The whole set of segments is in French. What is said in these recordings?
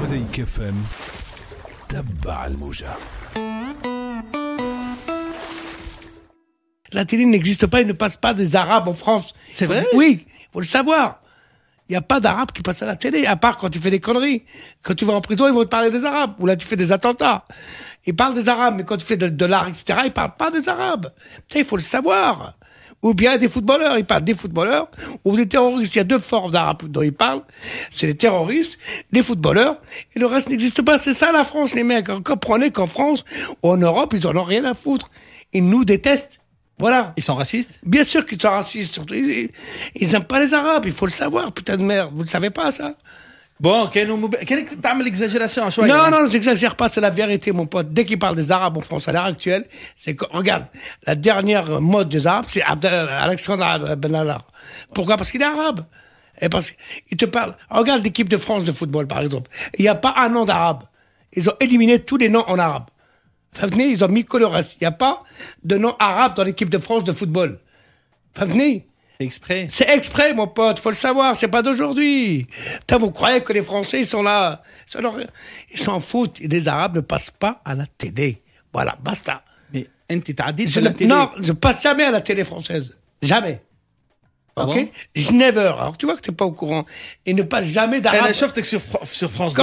مزيك FM تبع الموجة. La télé n'existe pas, il ne passe pas des Arabes en France. C'est vrai? Oui, il faut le savoir. Il n'y a pas d'Arabes qui passent à la télé, à part quand tu fais des conneries. Quand tu vas en prison, ils vont te parler des Arabes. Ou là, tu fais des attentats. Ils parlent des Arabes, mais quand tu fais de l'art, etc., ils ne parlent pas des Arabes. Putain, il faut le savoir. Ou bien des footballeurs, ils parlent des footballeurs, ou des terroristes. Il y a deux forces d'Arabes dont ils parlent. C'est les terroristes, les footballeurs, et le reste n'existe pas. C'est ça la France, les mecs. Comprenez qu'en France, ou en Europe, ils en ont rien à foutre. Ils nous détestent. Voilà. Ils sont racistes? Bien sûr qu'ils sont racistes, surtout. Ils aiment pas les Arabes, il faut le savoir, putain de merde. Vous ne savez pas, ça? Bon, quelle تعمل l'exagération شوية. Non, j'exagère pas, c'est la vérité, mon pote. Dès qu'ils parlent des Arabes en France à l'heure actuelle, c'est que, regarde, la dernière mode des Arabes, c'est Alexandre Benalla. Pourquoi? Parce qu'il est arabe. Et parce qu'il te parle. Regarde l'équipe de France de football, par exemple. Il n'y a pas un nom d'arabe. Ils ont éliminé tous les noms en arabe. Fabni, ils ont mis que le reste. Il n'y a pas de nom arabe dans l'équipe de France de football. Fabni. C'est exprès. C'est exprès, mon pote, faut le savoir, c'est pas d'aujourd'hui. Putain, vous croyez que les Français, ils sont là. Ils s'en foutent. Les Arabes ne passent pas à la télé. Voilà, basta. Mais انت تعديت sur la télé. Non, je passe jamais à la télé française. Jamais. Ah Ok? bon? Je never. Alors, tu vois que t'es pas au courant. Et ne passe jamais d'arabe. انا شفتك sur France 2.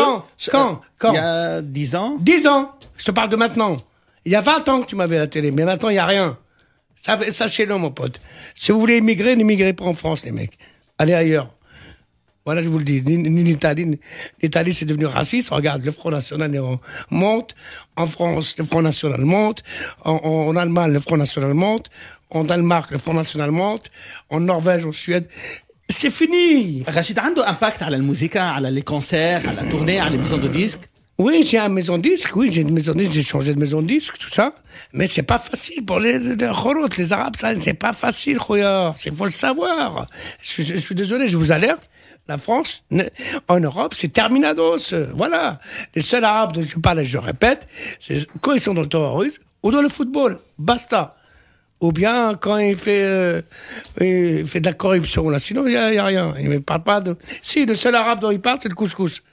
Quand? Il y a 10 ans. 10 ans. Je te parle de maintenant. Il y a 20 ans que tu m'avais à la télé, mais maintenant, il n'y a rien. Sachez-le, mon pote. Si vous voulez immigrer, n'immigrez pas en France, les mecs. Allez ailleurs. Voilà, je vous le dis. Ni l'Italie. L'Italie, c'est devenu raciste. Regarde, le Front National monte. En France, le Front National monte. En Allemagne, le Front National monte. En Danemark, le Front National monte. En Norvège, en Suède. C'est fini. Rachid عنده impact على الموسيقى, على les concerts, على la tournée, على les maisons de disques. Oui, j'ai une maison de disque, j'ai une maison de disque, j'ai changé de maison de disque, tout ça. Mais c'est pas facile pour les Arabes, ça, c'est pas facile, khoya. Il faut le savoir. Je suis désolé, je vous alerte. La France, en Europe, c'est terminados. Voilà. Les seuls Arabes dont je parle, je répète, c'est quand ils sont dans le terrorisme ou dans le football. Basta. Ou bien quand il fait de la corruption, là. Sinon, il y a rien. Il ne parle pas de... Si, le seul Arabe dont il parle, c'est le couscous.